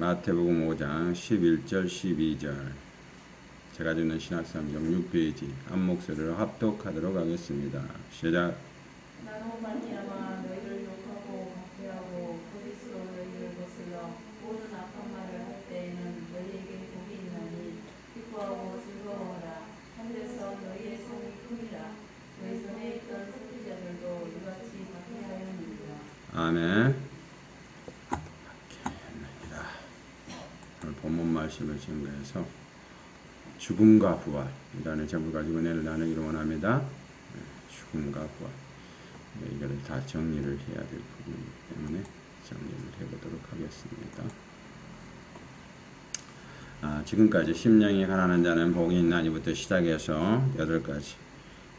마태복음 5장 11절 12절 제가 듣는 신학성경 6페이지 한 목소리로 합독하도록 하겠습니다. 시작. 나로 말미암아 너희를 욕하고 박해하고 거짓으로 너희를 거슬러 모든 악한 말을 할 때에는 너희에게 복이 있나니 기뻐하고 즐거워하라. 하늘에서 너희의 상이 크니라. 너희 전에 있던 선지자들도 이같이 박해하였느니라. 아멘. 오늘 본문 말씀을 증거해서 죽음과 부활이라는 제목을 가지고 은혜를 나누기를 원합니다. 죽음과 부활. 이거를 다 정리를 해야 될 부분이기 때문에 정리를 해보도록 하겠습니다. 지금까지 심령이 가난한 자는 복이 있나니부터 시작해서 8가지.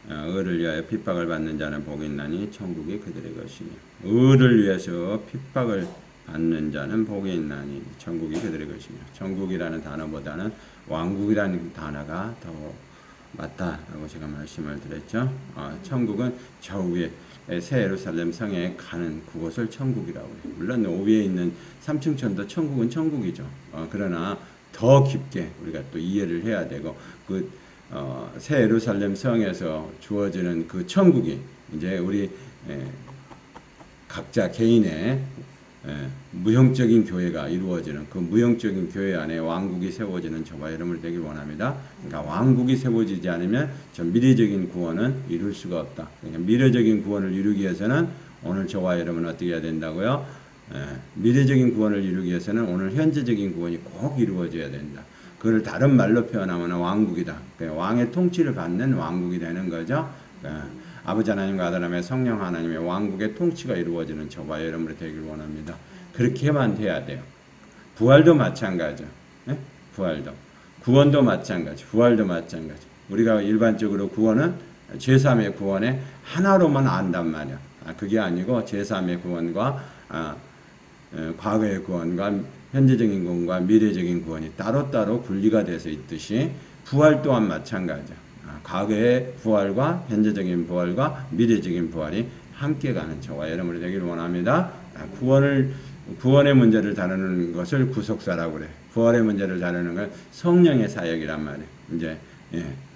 의를 위하여 핍박을 받는 자는 복이 있나니 천국이 그들의 것이며, 의를 위해서 핍박을 받는 자는 복이 있나니 천국이 그들의 것이며, 천국이라는 단어보다는 왕국이라는 단어가 더 맞다라고 제가 말씀을 드렸죠. 천국은 저 위에 새 예루살렘 성에 가는 그곳을 천국이라고 해요. 물론 위에 있는 삼층천도 천국은 천국이죠. 그러나 더 깊게 우리가 또 이해를 해야 되고, 새 예루살렘 성에서 주어지는 그 천국이 이제 우리 각자 개인의 무형적인 교회가 이루어지는 그 무형적인 교회 안에 왕국이 세워지는 저와 여러분이 되길 원합니다. 그러니까 왕국이 세워지지 않으면 저 미래적인 구원은 이룰 수가 없다. 그러니까 미래적인 구원을 이루기 위해서는 오늘 저와 여러분은 어떻게 해야 된다고요? 미래적인 구원을 이루기 위해서는 오늘 현재적인 구원이 꼭 이루어져야 된다. 그걸 다른 말로 표현하면 왕국이다. 그러니까 왕의 통치를 받는 왕국이 되는 거죠. 아버지 하나님과 아들 하나님의 성령 하나님의 왕국의 통치가 이루어지는 저와 여러분이 되길 원합니다. 그렇게만 돼야 돼요. 부활도 마찬가지죠. 부활도. 구원도 마찬가지. 부활도 마찬가지. 우리가 일반적으로 구원은 제3의 구원에 하나로만 안단 말이야. 그게 아니고 제3의 구원과 과거의 구원과 현재적인 구원과 미래적인 구원이 따로따로 분리가 돼서 있듯이 부활 또한 마찬가지야. 과거의 부활과 현재적인 부활과 미래적인 부활이 함께 가는 저와 여러분이 되기를 원합니다. 구원의 문제를 다루는 것을 구속사라고 그래. 부활의 문제를 다루는 건 성령의 사역이란 말이에요. 이제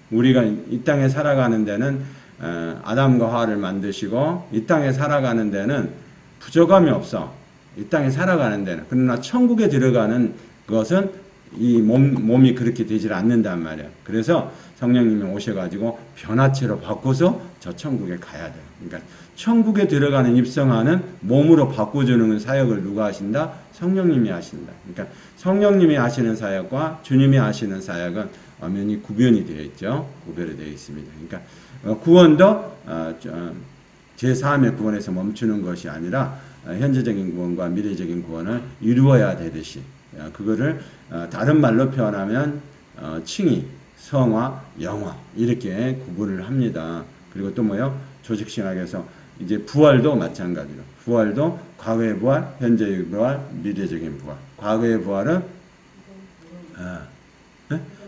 우리가 이 땅에 살아가는 데는 아담과 하와를 만드시고 이 땅에 살아가는 데는 부족함이 없어. 이 땅에 살아가는 데는. 그러나 천국에 들어가는 것은 이 몸이 그렇게 되질 않는단 말이야. 그래서 성령님이 오셔가지고 변화체로 바꿔서 저 천국에 가야 돼요. 그러니까 천국에 들어가는 입성하는 몸으로 바꿔주는 사역을 누가 하신다? 성령님이 하신다. 그러니까 성령님이 하시는 사역과 주님이 하시는 사역은 엄연히 구별이 되어 있죠. 구별이 되어 있습니다. 그러니까 구원도 제3의 구원에서 멈추는 것이 아니라 현재적인 구원과 미래적인 구원을 이루어야 되듯이 그거를 다른 말로 표현하면 칭의, 성화, 영화 이렇게 구분을 합니다. 그리고 또 뭐요? 조직신학에서 이제 부활도 마찬가지로 부활도 과거의 부활, 현재의 부활, 미래적인 부활. 과거의 부활은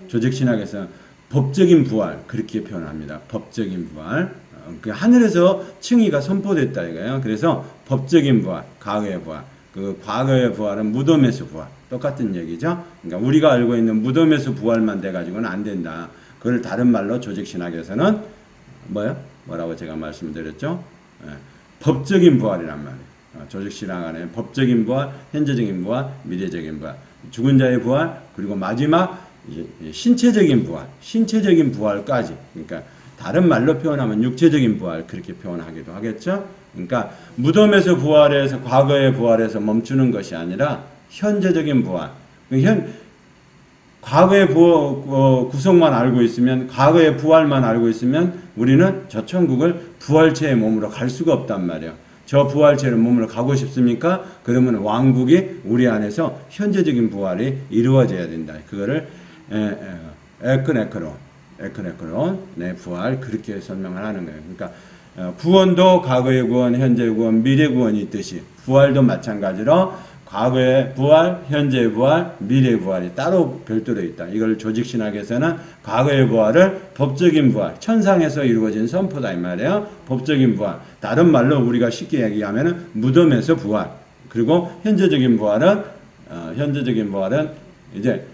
조직신학에서 법적인 부활 그렇게 표현합니다. 법적인 부활. 그 하늘에서 칭의가 선포됐다 이거예요. 그래서 법적인 부활, 과거의 부활. 그 과거의 부활은 무덤에서 부활. 똑같은 얘기죠. 그러니까 우리가 알고 있는 무덤에서 부활만 돼가지고는 안 된다. 그걸 다른 말로 조직신학에서는 뭐라고 제가 말씀드렸죠? 법적인 부활이란 말이에요. 조직신학 안에 법적인 부활, 현재적인 부활, 미래적인 부활, 죽은 자의 부활, 그리고 마지막 신체적인 부활, 신체적인 부활까지. 그러니까 다른 말로 표현하면 육체적인 부활 그렇게 표현하기도 하겠죠. 그러니까 무덤에서 부활해서 과거의 부활에서 멈추는 것이 아니라 현재적인 부활. 과거의 구속만 알고 있으면, 과거의 부활만 알고 있으면 우리는 저 천국을 부활체의 몸으로 갈 수가 없단 말이에요. 저 부활체의 몸으로 가고 싶습니까? 그러면 왕국이 우리 안에서 현재적인 부활이 이루어져야 된다. 그거를 에크네크론, 내 부활 그렇게 설명을 하는 거예요. 그러니까 구원도 과거의 구원, 현재의 구원, 미래 구원이 있듯이 부활도 마찬가지로 과거의 부활, 현재의 부활, 미래의 부활이 따로 별도로 있다. 이걸 조직신학에서는 과거의 부활을 법적인 부활, 천상에서 이루어진 선포다 이 말이에요. 법적인 부활. 다른 말로 우리가 쉽게 얘기하면 무덤에서 부활. 그리고 현재적인 부활은 현재적인 부활은 이제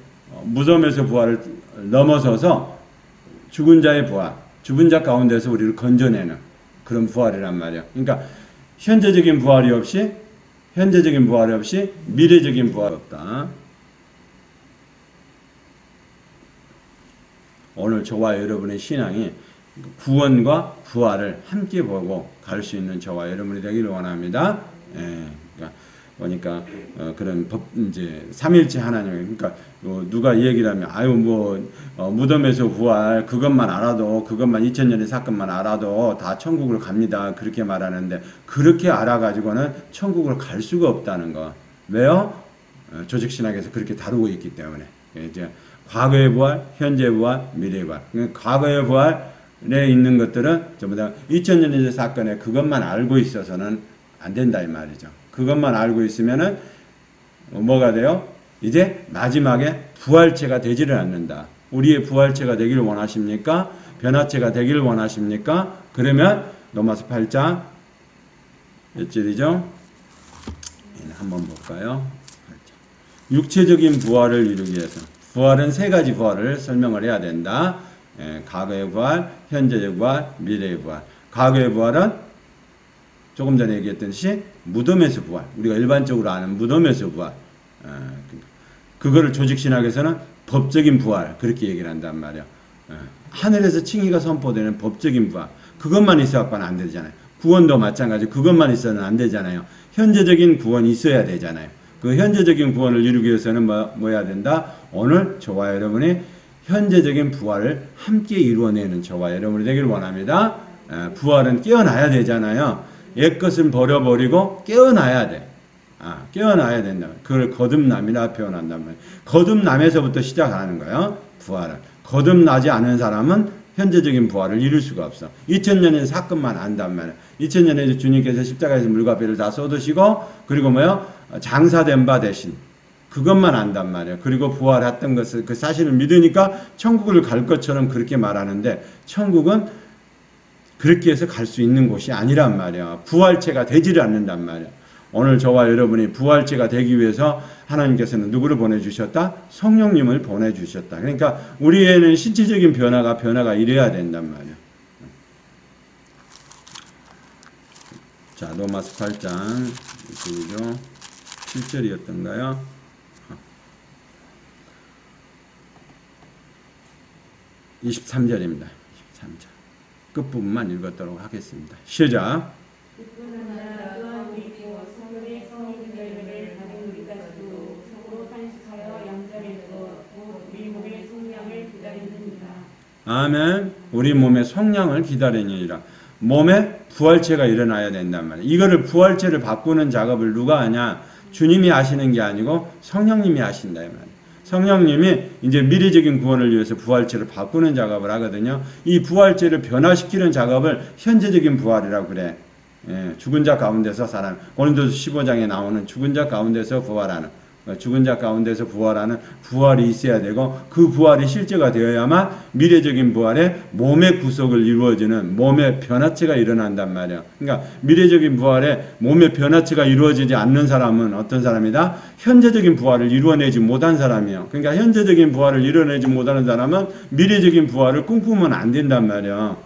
무덤에서 부활을 넘어서서 죽은 자의 부활, 죽은 자 가운데서 우리를 건져내는 그런 부활이란 말이야. 그러니까 현재적인 부활이 없이 미래적인 부활이 없다. 오늘 저와 여러분의 신앙이 구원과 부활을 함께 보고 갈 수 있는 저와 여러분이 되기를 원합니다. 그러니까 보니까 그런 이제 삼일체 하나님, 그러니까 누가 얘기를 하면 무덤에서 부활 그것만 알아도, 그것만 2000년의 사건만 알아도 다 천국을 갑니다, 그렇게 말하는데, 그렇게 알아가지고는 천국을 갈 수가 없다는 거. 왜요? 조직신학에서 그렇게 다루고 있기 때문에. 이제 과거의 부활, 현재의 부활, 미래의 부활. 과거의 부활에 있는 것들은 전부 다 2000년의 사건에 그것만 알고 있어서는 안 된다 이 말이죠. 그것만 알고 있으면은 뭐가 돼요? 이제 마지막에 부활체가 되지를 않는다. 우리의 부활체가 되기를 원하십니까? 변화체가 되기를 원하십니까? 그러면 로마서 8장 몇 절이죠? 한번 볼까요? 8장. 육체적인 부활을 이루기 위해서, 부활은 세 가지 부활을 설명을 해야 된다. 과거의 부활, 현재의 부활, 미래의 부활. 과거의 부활은 조금 전에 얘기했듯이 무덤에서 부활, 우리가 일반적으로 아는 무덤에서 부활, 그거를 조직신학에서는 법적인 부활, 그렇게 얘기를 한단 말이야. 하늘에서 칭의가 선포되는 법적인 부활, 그것만 있어서는 안 되잖아요. 구원도 마찬가지, 그것만 있어서는 안 되잖아요. 현재적인 구원이 있어야 되잖아요. 그 현재적인 구원을 이루기 위해서는 뭐 해야 된다? 오늘 저와 여러분이 현재적인 부활을 함께 이루어내는 저와 여러분이 되기를 원합니다. 부활은 깨어나야 되잖아요. 옛것은 버려버리고 깨어나야 돼. 깨어나야 된다. 그걸 거듭남이라 표현한단 말이에요. 거듭남에서부터 시작하는 거예요. 부활은. 거듭나지 않은 사람은 현재적인 부활을 이룰 수가 없어. 2000년의 사건만 안단 말이에요. 2000년에 주님께서 십자가에서 물과 배를 다 쏟으시고, 그리고 장사된 바 대신 그것만 안단 말이에요. 그리고 부활했던 것을, 그 사실을 믿으니까 천국을 갈 것처럼 그렇게 말하는데, 천국은 그렇게 해서 갈 수 있는 곳이 아니란 말이야. 부활체가 되지를 않는단 말이야. 오늘 저와 여러분이 부활체가 되기 위해서 하나님께서는 누구를 보내주셨다? 성령님을 보내주셨다. 그러니까 우리에는 신체적인 변화가 이래야 된단 말이야. 자, 로마서 8장 7절이었던가요? 23절입니다. 23절. 끝부분만 읽었도록 하겠습니다. 시작. 아멘. 우리 몸의 성량을 기다리니라. 몸에 부활체가 일어나야 된단 말이에요. 이거를 부활체를 바꾸는 작업을 누가 하냐? 주님이 하시는 게 아니고 성령님이 하신다 이 말이에요. 성령님이 이제 미래적인 구원을 위해서 부활체를 바꾸는 작업을 하거든요. 이 부활체를 변화시키는 작업을 현재적인 부활이라고 그래. 죽은 자 가운데서 살아나는, 고린도서 15장에 나오는 죽은 자 가운데서 부활하는, 죽은 자 가운데서 부활하는 부활이 있어야 되고, 그 부활이 실제가 되어야만 미래적인 부활에 몸의 구속을 이루어지는 몸의 변화체가 일어난단 말이야. 그러니까 미래적인 부활에 몸의 변화체가 이루어지지 않는 사람은 어떤 사람이다? 현재적인 부활을 이루어내지 못한 사람이야. 그러니까 현재적인 부활을 이루어내지 못하는 사람은 미래적인 부활을 꿈꾸면 안 된단 말이야.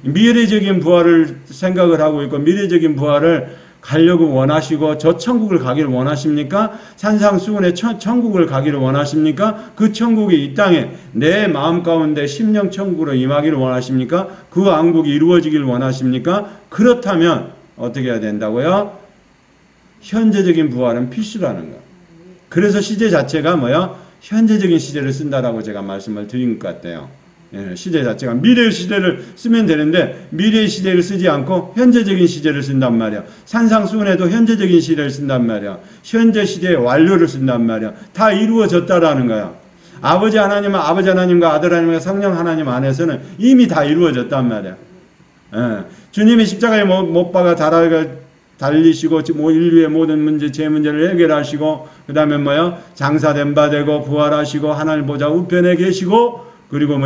미래적인 부활을 생각을 하고 있고, 미래적인 부활을 가려고 원하시고, 저 천국을 가기를 원하십니까? 산상수훈의 천국을 가기를 원하십니까? 그 천국이 이 땅에 내 마음 가운데 심령 천국으로 임하기를 원하십니까? 그 왕국이 이루어지기를 원하십니까? 그렇다면 어떻게 해야 된다고요? 현재적인 부활은 필수라는 거예요. 그래서 시제 자체가 현재적인 시제를 쓴다라고 제가 말씀을 드린 것 같아요. 시제 자체가 미래의 시대를 쓰면 되는데, 미래의 시대를 쓰지 않고 현재적인 시제를 쓴단 말이야. 산상수훈에도 현재적인 시대를 쓴단 말이야. 현재 시대의 완료를 쓴단 말이야. 다 이루어졌다라는 거야. 아버지 하나님과 아들 하나님과 성령 하나님 안에서는 이미 다 이루어졌단 말이야. 주님이 십자가에 못 박아 달리시고 인류의 모든 문제, 제 문제를 해결하시고, 그 다음에 장사된 바 되고 부활하시고 하늘 보좌 우편에 계시고, 그리고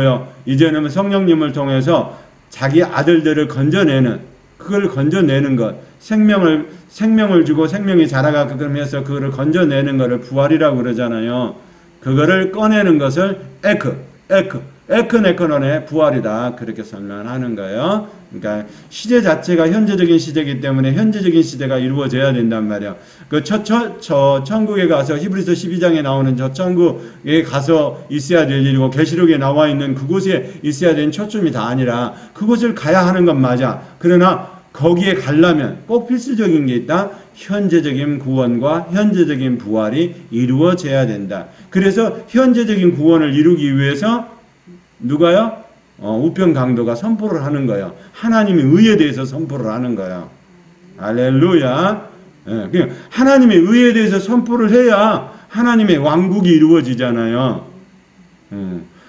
이제는 성령님을 통해서 자기 아들들을 건져내는 그걸 건져내는 것, 생명을 주고 생명이 자라가끔 해서 그거를 건져내는 것을 부활이라고 그러잖아요. 그거를 꺼내는 것을 에크네코논의 부활이다. 그렇게 설명하는 거예요. 그러니까 시제 자체가 현재적인 시제이기 때문에 현재적인 시제가 이루어져야 된단 말이야. 그 천국에 가서 히브리서 12장에 나오는 저 천국에 가서 있어야 될 일이고 계시록에 나와 있는 그곳에 있어야 되는 초점이 다 아니라 그곳을 가야 하는 건 맞아. 그러나 거기에 가려면 꼭 필수적인 게 있다. 현재적인 구원과 현재적인 부활이 이루어져야 된다. 그래서 현재적인 구원을 이루기 위해서 누가요? 우편 강도가 선포를 하는 거예요. 하나님의 의에 대해서 선포를 하는 거예요. 할렐루야. 예, 하나님의 의에 대해서 선포를 해야 하나님의 왕국이 이루어지잖아요.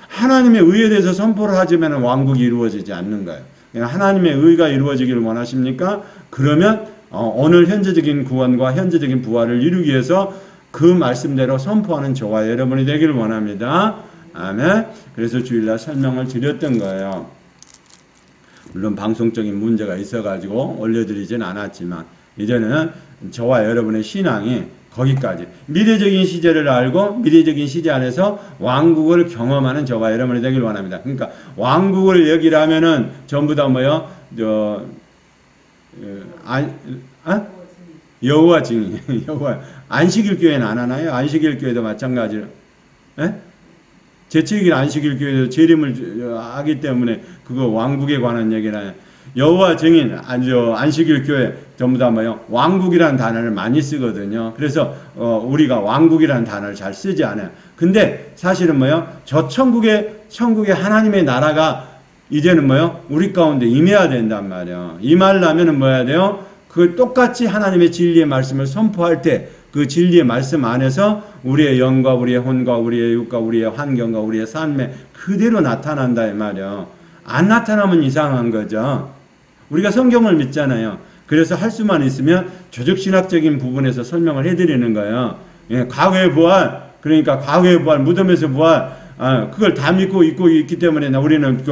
하나님의 의에 대해서 선포를 하지만 왕국이 이루어지지 않는 거예요. 하나님의 의가 이루어지기를 원하십니까? 그러면 오늘 현재적인 구원과 현재적인 부활을 이루기 위해서 그 말씀대로 선포하는 저와 여러분이 되기를 원합니다. 아멘. 그래서 주일날 설명을 드렸던 거예요. 물론 방송적인 문제가 있어가지고 올려드리진 않았지만 이제는 저와 여러분의 신앙이 거기까지 미래적인 시제를 알고 미래적인 시제 안에서 왕국을 경험하는 저와 여러분이 되길 원합니다. 그러니까 왕국을 얘기하면은 전부 다 뭐요? 여호와 증인, 여호와 안식일 교회는 안 하나요? 안식일 교회도 마찬가지로. 예? 제칠일 안식일 교회도 재림을 하기 때문에 그거 왕국에 관한 얘기나 여호와 증인 안식일 교회 전부 다 뭐요? 왕국이라는 단어를 많이 쓰거든요. 그래서 우리가 왕국이라는 단어를 잘 쓰지 않아요. 근데 사실은 뭐요? 저 천국의 하나님의 나라가 이제는 뭐요? 우리 가운데 임해야 된단 말이에요. 임하려면은 뭐 해야 돼요? 그 똑같이 하나님의 진리의 말씀을 선포할 때 그 진리의 말씀 안에서 우리의 영과 우리의 혼과 우리의 육과 우리의 환경과 우리의 삶에 그대로 나타난다 이 말이에요. 안 나타나면 이상한 거죠. 우리가 성경을 믿잖아요. 그래서 할 수만 있으면 조직신학적인 부분에서 설명을 해드리는 거예요. 예, 과거의 부활, 그러니까 과거의 부활, 무덤에서 부활, 그걸 다 믿고 있기 때문에 우리는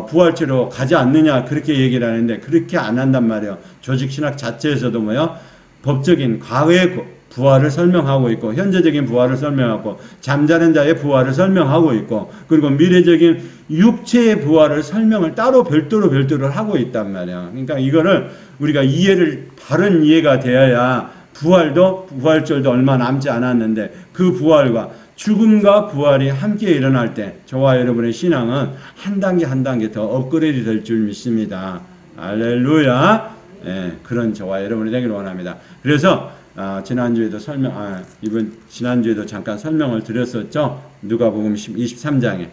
부활체로 가지 않느냐 그렇게 얘기를 하는데 그렇게 안 한단 말이에요. 조직신학 자체에서도 뭐요? 법적인 과거의 부활을 설명하고 있고 현재적인 부활을 설명하고 잠자는 자의 부활을 설명하고 있고 그리고 미래적인 육체의 부활을 설명을 따로 별도로 하고 있단 말이야. 그러니까 이거를 우리가 바른 이해가 되어야 부활절도 얼마 남지 않았는데 그 부활과 죽음과 부활이 함께 일어날 때 저와 여러분의 신앙은 한 단계 더 업그레이드 될 줄 믿습니다. 할렐루야. 예, 그런 저와 여러분이 되기를 원합니다. 그래서 지난주에도 지난주에도 잠깐 설명을 드렸었죠. 누가복음 23장에.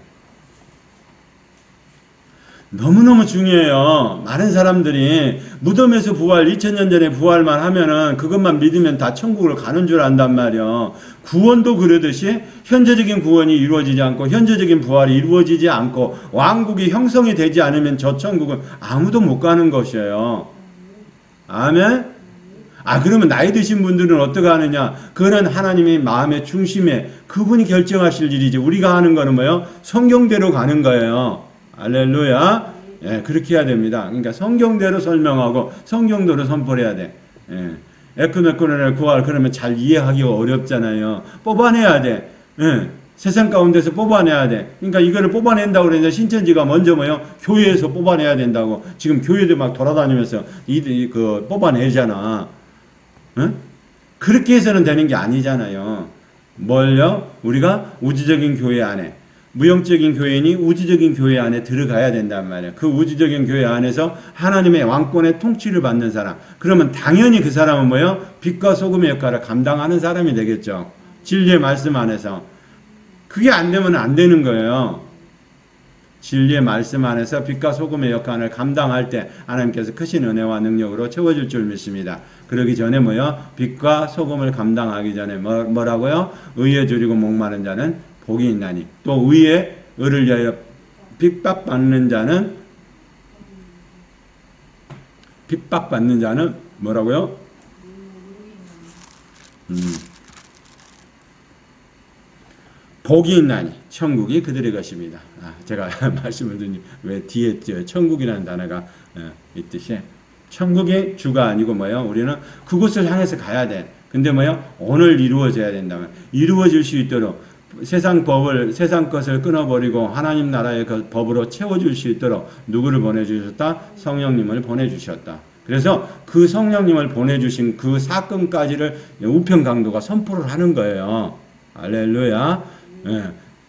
너무너무 중요해요. 많은 사람들이 무덤에서 부활, 2000년 전에 부활만 하면은 그것만 믿으면 다 천국을 가는 줄 안단 말이에요. 구원도 그러듯이 현재적인 구원이 이루어지지 않고 현재적인 부활이 이루어지지 않고 왕국이 형성이 되지 않으면 저 천국은 아무도 못 가는 것이에요. 아멘? 그러면 나이 드신 분들은 어떻게 하느냐? 그거는 하나님의 마음의 중심에 그분이 결정하실 일이지. 우리가 하는 거는 뭐예요? 성경대로 가는 거예요. 할렐루야. 예, 그렇게 해야 됩니다. 그러니까 성경대로 설명하고 성경대로 선포를 해야 돼. 예. 에크메코넬 구할 그러면 잘 이해하기가 어렵잖아요. 뽑아내야 돼. 예. 세상 가운데서 뽑아내야 돼. 그러니까 이거를 뽑아낸다고 그러는데 신천지가 먼저 뭐요? 교회에서 뽑아내야 된다고. 지금 교회들 막 돌아다니면서 뽑아내잖아. 응? 그렇게 해서는 되는 게 아니잖아요. 뭘요? 우리가 우주적인 교회 안에 무형적인 교회인이 우주적인 교회 안에 들어가야 된단 말이에요. 그 우주적인 교회 안에서 하나님의 왕권의 통치를 받는 사람. 그러면 당연히 그 사람은 뭐예요? 빛과 소금의 역할을 감당하는 사람이 되겠죠. 진리의 말씀 안에서. 그게 안 되면 안 되는 거예요. 진리의 말씀 안에서 빛과 소금의 역할을 감당할 때 하나님께서 크신 은혜와 능력으로 채워줄 줄 믿습니다. 그러기 전에 뭐요? 빛과 소금을 감당하기 전에 뭐라고요? 의에 줄이고 목마른 자는 복이 있나니 또 의에 의를 위하여 핍박받는 자는 뭐라고요? 복이 있나니 천국이 그들의 것입니다. 제가 말씀을 드린 왜 뒤에 천국이라는 단어가 있듯이 천국이 주가 아니고 뭐예요? 우리는 그곳을 향해서 가야 돼. 근데 뭐예요? 오늘 이루어져야 된다면 이루어질 수 있도록 세상 것을 끊어버리고 하나님 나라의 그 법으로 채워줄 수 있도록 누구를 보내주셨다? 성령님을 보내주셨다. 그래서 그 성령님을 보내주신 그 사건까지를 우편강도가 선포를 하는 거예요. 할렐루야. 예.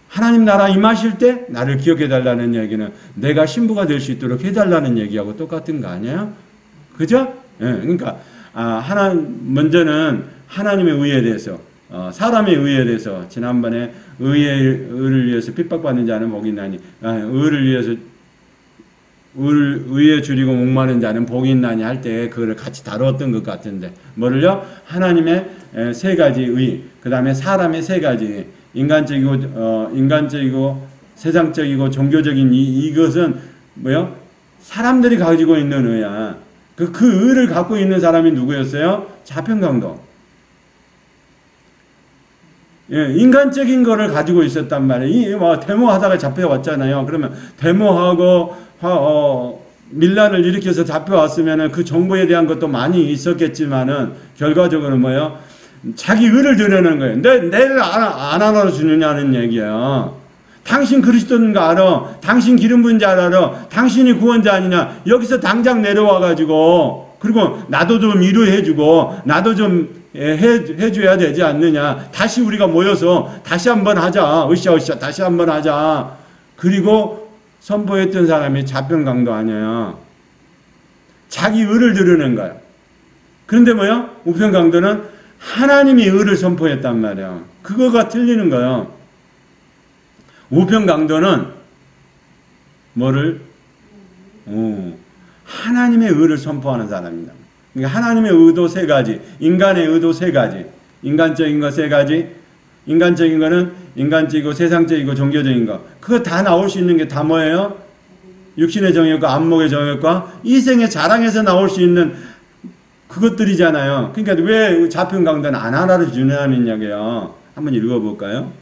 하나님 나라 임하실 때 나를 기억해달라는 얘기는 내가 신부가 될 수 있도록 해달라는 얘기하고 똑같은 거 아니에요? 그죠? 예. 그러니까 먼저는 하나님의 의에 대해서 사람의 의에 대해서 지난번에 의를 위해서 핍박받는 자는 복이 있나니 의를 위해서 의에 줄이고 목마른 자는 복이 있나니 할 때 그거를 같이 다루었던 것 같은데 뭐를요? 하나님의 세 가지 의, 그 다음에 사람의 세 가지 인간적이고 세상적이고 종교적인 이것은 뭐요? 사람들이 가지고 있는 의야. 그 의를 갖고 있는 사람이 누구였어요? 자편강도. 예, 인간적인 거를 가지고 있었단 말이에요. 데모하다가 잡혀왔잖아요. 그러면 데모하고 밀란을 일으켜서 잡혀왔으면은 그 정보에 대한 것도 많이 있었겠지만은 결과적으로 뭐예요? 자기 의를 드러내는 거예요. 내를 안 알아주느냐는 얘기예요. 당신 그리스도인가 알아? 당신 기름 부은 자 알아? 당신이 구원자 아니냐? 여기서 당장 내려와가지고 그리고 나도 좀 위로해주고 나도 좀 해줘야 되지 않느냐? 다시 우리가 모여서 다시 한번 하자. 으쌰으쌰 다시 한번 하자. 그리고 선포했던 사람이 자편강도 아니에요. 자기 의를 드러낸 거야. 그런데 뭐야? 우편강도는 하나님이 의를 선포했단 말이야. 그거가 틀리는 거예요. 우편강도는 뭐를? 하나님의 의를 선포하는 사람입니다. 그러니까 하나님의 의도 세 가지, 인간의 의도 세 가지, 인간적인 거 세 가지, 인간적인 거는 인간적이고 세상적이고 종교적인 거. 그거 다 나올 수 있는 게 다 뭐예요? 육신의 정욕과 안목의 정욕과 이생의 자랑에서 나올 수 있는 그것들이잖아요. 그러니까 왜 자편강도는 안 알아주냐는 얘기예요. 한번 읽어볼까요?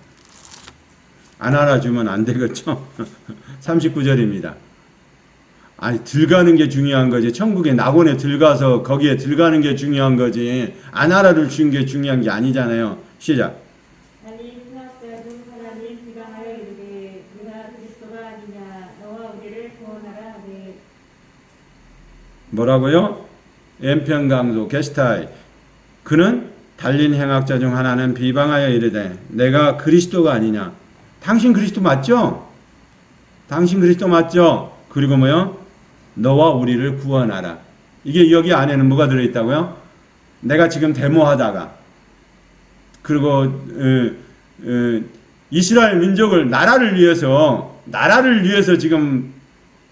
안 알아주면 안 되겠죠? 39절입니다. 아니, 들어가는 게 중요한 거지. 천국에 낙원에 들어가서 거기에 들어가는 게 중요한 거지. 안 알아주는 게 중요한 게 아니잖아요. 시작. 아니 후학자 중 하나님 비방하여 이르되 그가 그리스도가 아니냐 너와 우리를 구원하라 하되. 뭐라고요? 엠편강도 게스타이. 그는 달린 행악자 중 하나는 비방하여 이르되 내가 그리스도가 아니냐. 당신 그리스도 맞죠? 당신 그리스도 맞죠? 그리고 뭐요? 너와 우리를 구원하라. 이게 여기 안에는 뭐가 들어있다고요? 내가 지금 데모하다가 그리고 이스라엘 민족을 나라를 위해서 지금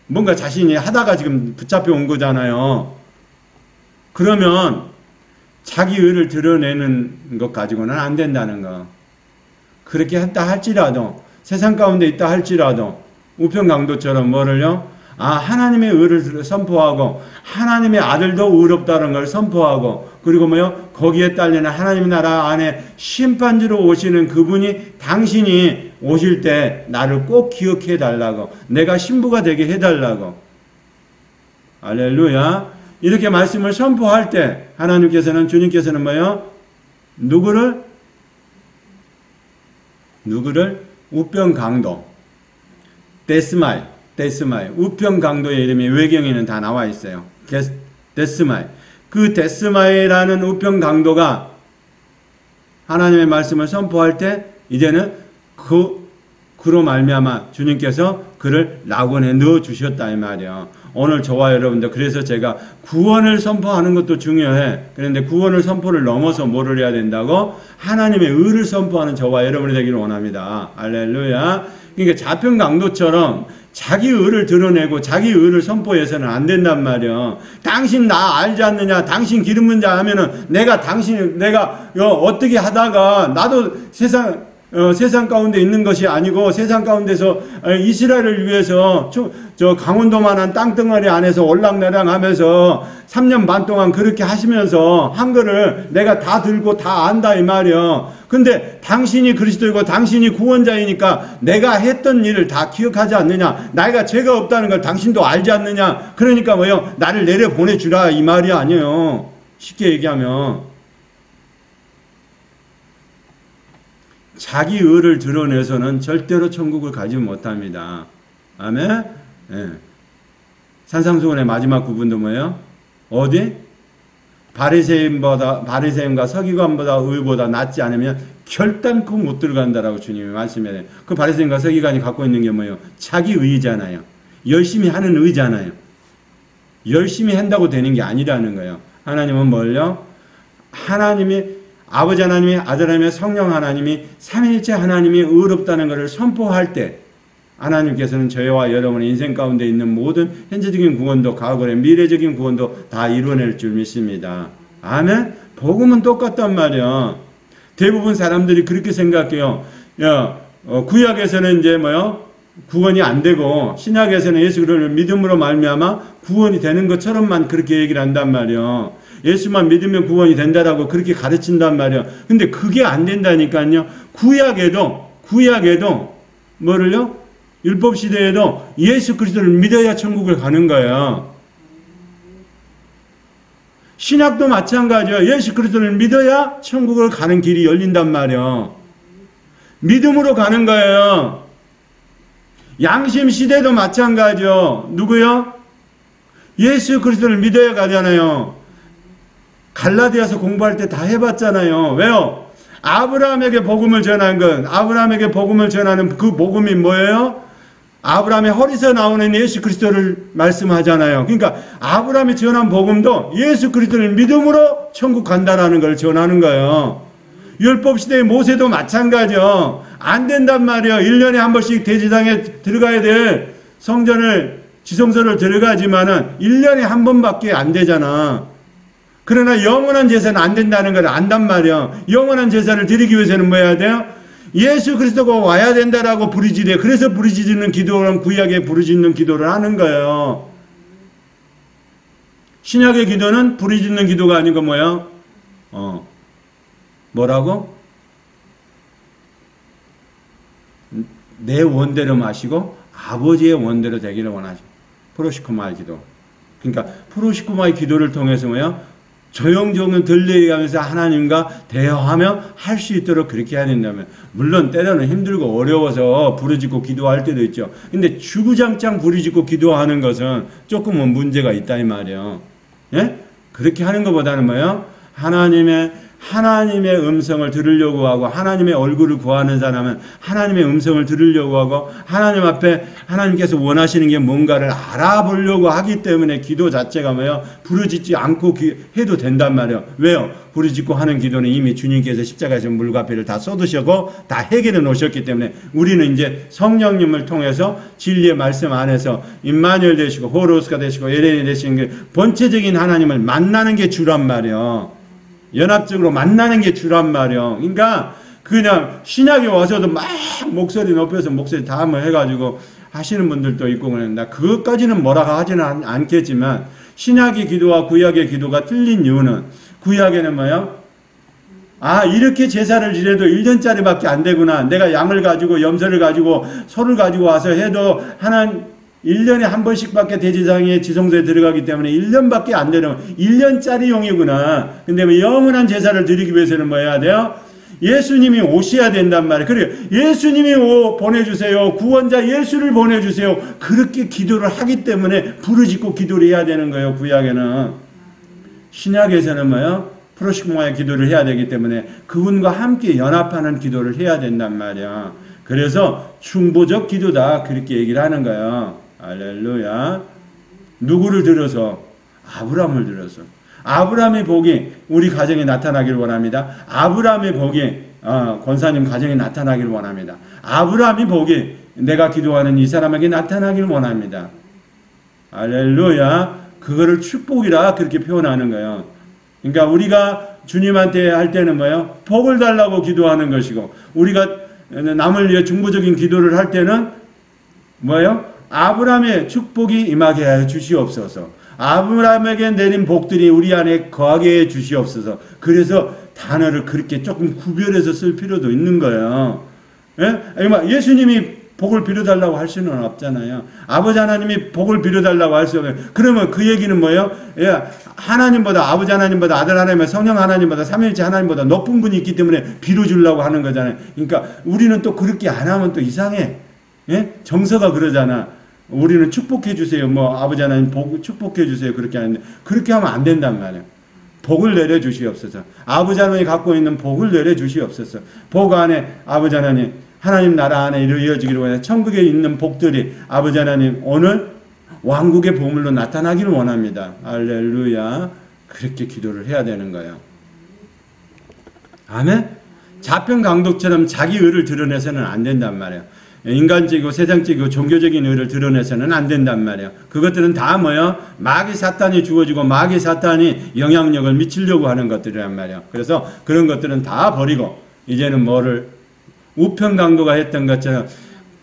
뭔가 자신이 하다가 지금 붙잡혀 온 거잖아요. 그러면 자기 의를 드러내는 것 가지고는 안 된다는 거. 그렇게 했다 할지라도 세상 가운데 있다 할지라도 우편강도처럼 뭐를요? 하나님의 의를 선포하고 하나님의 아들도 의롭다는 걸 선포하고 그리고 뭐요? 거기에 딸리는 하나님 나라 안에 심판주로 오시는 그분이 당신이 오실 때 나를 꼭 기억해 달라고 내가 신부가 되게 해달라고 할렐루야. 이렇게 말씀을 선포할 때 하나님께서는 주님께서는 뭐요? 누구를 우편강도 데스마이 우편강도의 이름이 외경에는 다 나와 있어요. 데스마이. 그 데스마이라는 우편강도가 하나님의 말씀을 선포할 때 이제는 그로 말미암아 주님께서 그를 낙원에 넣어 주셨다 이 말이에요. 오늘 저와 여러분들 그래서 제가 구원을 선포하는 것도 중요해. 그런데 구원을 선포를 넘어서 뭐를 해야 된다고? 하나님의 의를 선포하는 저와 여러분이 되기를 원합니다. 할렐루야. 그러니까 자편강도처럼 자기 의를 드러내고 자기 의를 선포해서는 안 된단 말이야. 당신 나 알지 않느냐? 당신 기름 부은 자 하면은 내가 어떻게 하다가 나도 세상 세상 가운데 있는 것이 아니고 세상 가운데서 이스라엘을 위해서 저 강원도만한 땅덩어리 안에서 올랑내랑하면서 3년 반 동안 그렇게 하시면서 한 거를 내가 다 들고 다 안다 이 말이요. 근데 당신이 그리스도이고 당신이 구원자이니까 내가 했던 일을 다 기억하지 않느냐? 나이가 죄가 없다는 걸 당신도 알지 않느냐? 그러니까 뭐요? 나를 내려 보내주라 이 말이 아니에요. 쉽게 얘기하면 자기 의를 드러내서는 절대로 천국을 가지 못합니다. 아멘. 예. 산상수훈의 마지막 부분도 뭐예요? 어디? 바리새인과 서기관보다 의보다 낫지 않으면 결단코 못 들어간다라고 주님이 말씀해요. 그 바리새인과 서기관이 갖고 있는 게 뭐예요? 자기 의잖아요. 열심히 하는 의잖아요. 열심히 한다고 되는 게 아니라는 거예요. 하나님은 뭘요? 하나님이 아버지 하나님이 아들 하나님이 성령 하나님이 삼위일체 하나님이 의롭다는 것을 선포할 때 하나님께서는 저희와 여러분의 인생 가운데 있는 모든 현재적인 구원도 과거의 미래적인 구원도 다 이루어낼 줄 믿습니다. 아멘? 복음은 똑같단 말이야. 대부분 사람들이 그렇게 생각해요. 구약에서는 이제 구원이 안 되고 신약에서는 예수 그리스도를 믿음으로 말미암아 구원이 되는 것처럼만 그렇게 얘기를 한단 말이야. 예수만 믿으면 구원이 된다라고 그렇게 가르친단 말이야. 근데 그게 안 된다니까요. 구약에도 뭐를요? 율법 시대에도 예수 그리스도를 믿어야 천국을 가는 거야. 신약도 마찬가지야. 예수 그리스도를 믿어야 천국을 가는 길이 열린단 말이야. 믿음으로 가는 거예요. 양심 시대도 마찬가지요. 누구요? 예수 그리스도를 믿어야 가잖아요. 갈라디아서 공부할 때 다 해봤잖아요. 왜요? 아브라함에게 복음을 전한 건, 아브라함에게 복음을 전하는 그 복음이 뭐예요? 아브라함의 허리에서 나오는 예수 그리스도를 말씀하잖아요. 그러니까 아브라함이 전한 복음도 예수 그리스도를 믿음으로 천국 간다라는 걸 전하는 거예요. 율법 시대의 모세도 마찬가지요. 안 된단 말이에요. 1년에 한 번씩 대제사장에 들어가야 될 성전을, 지성소를 들어가지만은 1년에 한 번밖에 안 되잖아. 그러나 영원한 제사는 안 된다는 걸 안단 말이야. 영원한 제사를 드리기 위해서는 뭐 해야 돼요? 예수 그리스도가 와야 된다라고 부르짖어요. 그래서 부르짖는 기도는 구약에 부르짖는 기도를 하는 거예요. 신약의 기도는 부르짖는 기도가 아니고 뭐야? 뭐라고? 내 원대로 마시고 아버지의 원대로 되기를 원하죠. 프로시코마의 기도. 그러니까 프로시코마의 기도를 통해서 뭐야? 조용조용 들려가면서 하나님과 대화하며 할 수 있도록 그렇게 해야 된다면, 물론 때로는 힘들고 어려워서 부르짖고 기도할 때도 있죠. 근데 주구장창 부르짖고 기도하는 것은 조금은 문제가 있다 이 말이에요. 예? 그렇게 하는 것보다는 뭐예요? 하나님의 음성을 들으려고 하고 하나님의 얼굴을 구하는 사람은 하나님의 음성을 들으려고 하고 하나님 앞에 하나님께서 원하시는 게 뭔가를 알아보려고 하기 때문에 기도 자체가 뭐예요? 부르짖지 않고 해도 된단 말이에요. 왜요? 부르짖고 하는 기도는 이미 주님께서 십자가에서 물과배를 다 쏟으셨고 다 해결해 놓으셨기 때문에 우리는 이제 성령님을 통해서 진리의 말씀 안에서 임마누엘 되시고 호로스가 되시고 에렌이 되시는 게 본체적인 하나님을 만나는 게 주란 말이에요. 연합적으로 만나는 게 주란 말이요. 그러니까 그냥 신약에 와서도 막 목소리 높여서 목소리 다 한번 해가지고 하시는 분들도 있고 그런데 그것까지는 뭐라고 하지는 않겠지만 신약의 기도와 구약의 기도가 틀린 이유는 구약에는 뭐예요? 이렇게 제사를 지내도 1년짜리밖에 안 되구나. 내가 양을 가지고 염소를 가지고 소를 가지고 와서 해도 1년에 한 번씩밖에 대제사장의 지성소에 들어가기 때문에 1년밖에 안 되는 1년짜리 용이구나. 근데 뭐 영원한 제사를 드리기 위해서는 뭐 해야 돼요? 예수님이 오셔야 된단 말이에요. 그래, 예수님이 보내주세요. 구원자 예수를 보내주세요. 그렇게 기도를 하기 때문에 부르짖고 기도를 해야 되는 거예요. 구약에는. 신약에서는 뭐예요? 프로시코마의 기도를 해야 되기 때문에 그분과 함께 연합하는 기도를 해야 된단 말이야. 그래서 충보적 기도다 그렇게 얘기를 하는 거예요. 할렐루야. 누구를 들어서? 아브라함을 들어서. 아브라함의 복이 우리 가정에 나타나길 원합니다. 아브라함의 복이 권사님 가정에 나타나길 원합니다. 아브라함의 복이 내가 기도하는 이 사람에게 나타나길 원합니다. 할렐루야. 그거를 축복이라 그렇게 표현하는 거예요. 그러니까 우리가 주님한테 할 때는 뭐예요? 복을 달라고 기도하는 것이고 우리가 남을 위해 중보적인 기도를 할 때는 뭐예요? 아브라함의 축복이 임하게 하여 주시옵소서. 아브라함에게 내린 복들이 우리 안에 거하게 해 주시옵소서. 그래서 단어를 그렇게 조금 구별해서 쓸 필요도 있는 거예요. 예? 예수님이 복을 빌어달라고 할 수는 없잖아요. 아버지 하나님이 복을 빌어달라고 할 수 없어요. 그러면 그 얘기는 뭐예요? 예, 하나님보다, 아버지 하나님보다, 아들 하나님보다, 성령 하나님보다, 삼위일체 하나님보다 높은 분이 있기 때문에 빌어주려고 하는 거잖아요. 그러니까 우리는 또 그렇게 안 하면 또 이상해. 예? 정서가 그러잖아. 우리는 축복해 주세요. 뭐 아버지 하나님 복 축복해 주세요. 그렇게 하는데 그렇게 하면 안 된단 말이야. 복을 내려 주시옵소서. 아버지 하나님이 갖고 있는 복을 내려 주시옵소서. 복 안에 아버지 하나님, 하나님 나라 안에 이루어지기를 원해. 천국에 있는 복들이 아버지 하나님 오늘 왕국의 보물로 나타나기를 원합니다. 할렐루야. 그렇게 기도를 해야 되는 거예요. 아멘. 자평 강독처럼 자기 의를 드러내서는 안 된단 말이에요. 인간적이고 세상적이고 종교적인 의를 드러내서는 안 된단 말이에요. 그것들은 다 뭐예요? 마귀 사탄이 주어지고 마귀 사탄이 영향력을 미치려고 하는 것들이란 말이에요. 그래서 그런 것들은 다 버리고 이제는 뭐를 우편강도가 했던 것처럼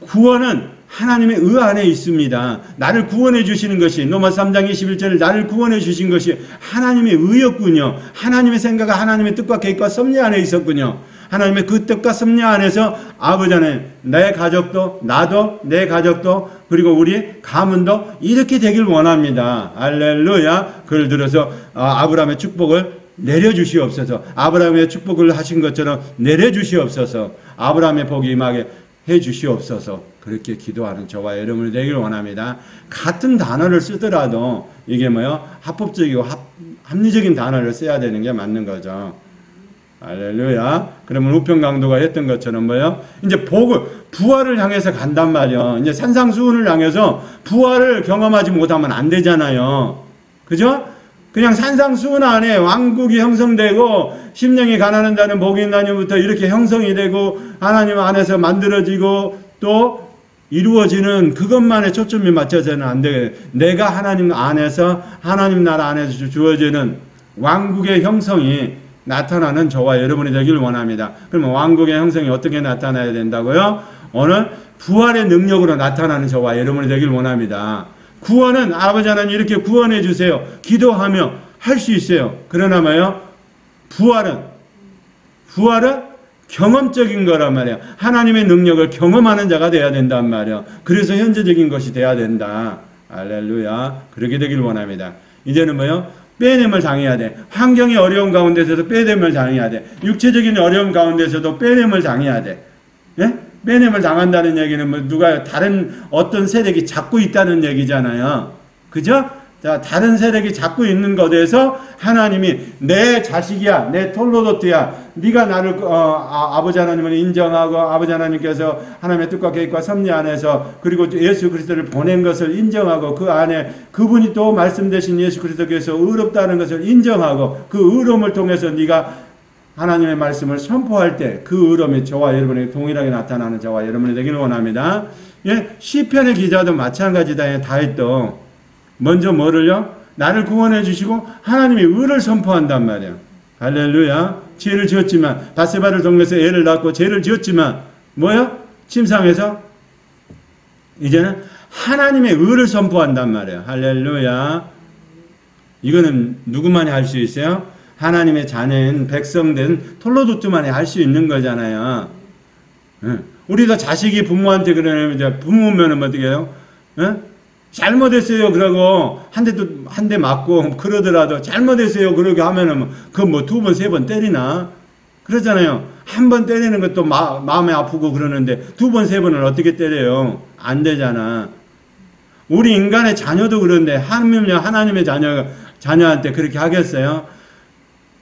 구원은 하나님의 의 안에 있습니다. 나를 구원해 주시는 것이 로마 3장 21절에 나를 구원해 주신 것이 하나님의 의였군요. 하나님의 생각과 하나님의 뜻과 계획과 섭리 안에 있었군요. 하나님의 그 뜻과 섭리 안에서 아버지 하나님, 내 가족도, 나도, 내 가족도, 그리고 우리 가문도 이렇게 되길 원합니다. 할렐루야. 그를 들어서 아브라함의 축복을 내려주시옵소서. 아브라함의 축복을 하신 것처럼 내려주시옵소서. 아브라함의 복이 임하게 해주시옵소서. 그렇게 기도하는 저와 여러분이 되길 원합니다. 같은 단어를 쓰더라도 이게 뭐요? 합법적이고 합리적인 단어를 써야 되는 게 맞는 거죠. 할렐루야. 그러면 우편강도가 했던 것처럼 뭐요? 이제 부활을 향해서 간단 말이요. 이제 산상수훈을 향해서 부활을 경험하지 못하면 안 되잖아요. 그죠? 그냥 산상수훈 안에 왕국이 형성되고 심령이 가난한 자는 복이 있나니부터 이렇게 형성이 되고 하나님 안에서 만들어지고 또 이루어지는 그것만에 초점이 맞춰서는 안 되게 내가 하나님 안에서 하나님 나라 안에서 주어지는 왕국의 형성이 나타나는 저와 여러분이 되길 원합니다. 그러면 왕국의 형성이 어떻게 나타나야 된다고요? 오늘 부활의 능력으로 나타나는 저와 여러분이 되길 원합니다. 구원은 아버지 하나님 이렇게 구원해 주세요. 기도하며 할 수 있어요. 그러나 뭐요? 부활은 경험적인 거란 말이야. 하나님의 능력을 경험하는 자가 돼야 된단 말이야. 그래서 현재적인 것이 돼야 된다. 할렐루야. 그렇게 되길 원합니다. 이제는 뭐요? 빼냄을 당해야 돼. 환경이 어려운 가운데서도 빼냄을 당해야 돼. 육체적인 어려움 가운데서도 빼냄을 당해야 돼. 예? 빼냄을 당한다는 얘기는 뭐 누가 다른 어떤 세력이 잡고 있다는 얘기잖아요. 그죠? 자, 다른 세력이 잡고 있는 것에서 하나님이 내 자식이야, 내 톨로도트야, 네가 나를 아버지 하나님을 인정하고 아버지 하나님께서 하나님의 뜻과 계획과 섭리 안에서 그리고 예수 그리스도를 보낸 것을 인정하고 그 안에 그분이 또 말씀되신 예수 그리스도께서 의롭다는 것을 인정하고 그 의로움을 통해서 네가 하나님의 말씀을 선포할 때 그 의로움이 저와 여러분에게 동일하게 나타나는 저와 여러분이 되기를 원합니다. 예, 시편의 기자도 마찬가지다. 다윗도 먼저 뭐를요? 나를 구원해 주시고 하나님의 의를 선포한단 말이야. 할렐루야. 죄를 지었지만 바세바를 동네에서 애를 낳고 죄를 지었지만 뭐요? 침상에서 이제는 하나님의 의를 선포한단 말이야. 할렐루야. 이거는 누구만이 할 수 있어요? 하나님의 자녀인 백성된 톨로도트만이 할 수 있는 거잖아요. 우리도 자식이 부모한테 그러면 이제 부모면은 어떻게 해요? 잘못했어요. 그러고 한 대 맞고 그러더라도 잘못했어요. 그러게 하면은 그 뭐 두 번 세 번 때리나? 그러잖아요. 한 번 때리는 것도 마음이 아프고 그러는데 두 번 세 번을 어떻게 때려요? 안 되잖아. 우리 인간의 자녀도 그런데 하나님의 자녀한테 그렇게 하겠어요?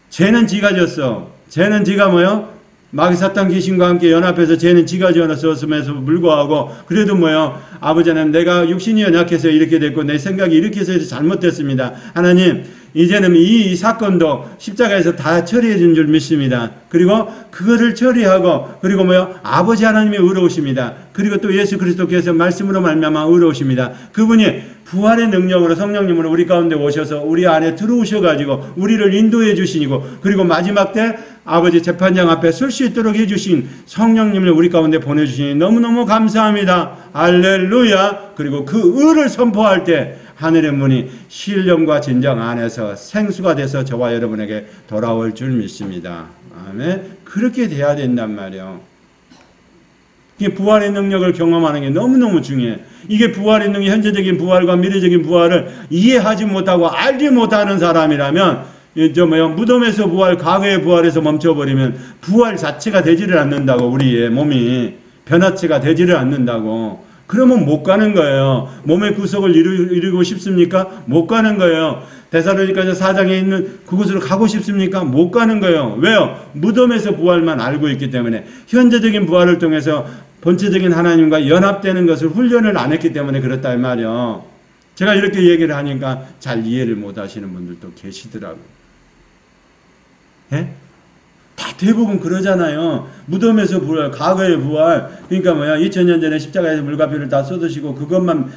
죄는 지가 졌어. 죄는 지가 뭐요? 마귀 사탄 귀신과 함께 연합해서 죄는 지가 지어놨음에도 불구하고 그래도 뭐요? 아버지 하나님 내가 육신이 연약해서 이렇게 됐고 내 생각이 이렇게 해서 잘못됐습니다. 하나님 이제는 이 사건도 십자가에서 다 처리해 준 줄 믿습니다. 그리고 그거를 처리하고 그리고 아버지 하나님의 의로우십니다. 그리고 또 예수 그리스도께서 말씀으로 말미암아 의로우십니다. 그분이 부활의 능력으로 성령님으로 우리 가운데 오셔서 우리 안에 들어오셔가지고 우리를 인도해 주시고 그리고 마지막 때 아버지 재판장 앞에 설 수 있도록 해주신 성령님을 우리 가운데 보내주시니 너무너무 감사합니다. 할렐루야. 그리고 그 의를 선포할 때 하늘의 문이 신령과 진정 안에서 생수가 돼서 저와 여러분에게 돌아올 줄 믿습니다. 아멘. 그렇게 돼야 된단 말이에요. 이게 부활의 능력을 경험하는 게 너무너무 중요해. 이게 부활의 능력, 현재적인 부활과 미래적인 부활을 이해하지 못하고 알지 못하는 사람이라면 무덤에서 부활, 과거의 부활에서 멈춰버리면 부활 자체가 되지를 않는다고. 우리의 몸이 변화체가 되지를 않는다고. 그러면 못 가는 거예요. 몸의 구속을 이루고 싶습니까? 못 가는 거예요. 데살로니가서 4장에 있는 그곳으로 가고 싶습니까? 못 가는 거예요. 왜요? 무덤에서 부활만 알고 있기 때문에. 현재적인 부활을 통해서 본체적인 하나님과 연합되는 것을 훈련을 안 했기 때문에 그렇다 이 말이에요. 제가 이렇게 얘기를 하니까 잘 이해를 못 하시는 분들도 계시더라고요. 예? 다 대부분 그러잖아요. 무덤에서 부활, 과거의 부활. 그러니까 2000년 전에 십자가에서 물과 피를 다 쏟으시고 그것만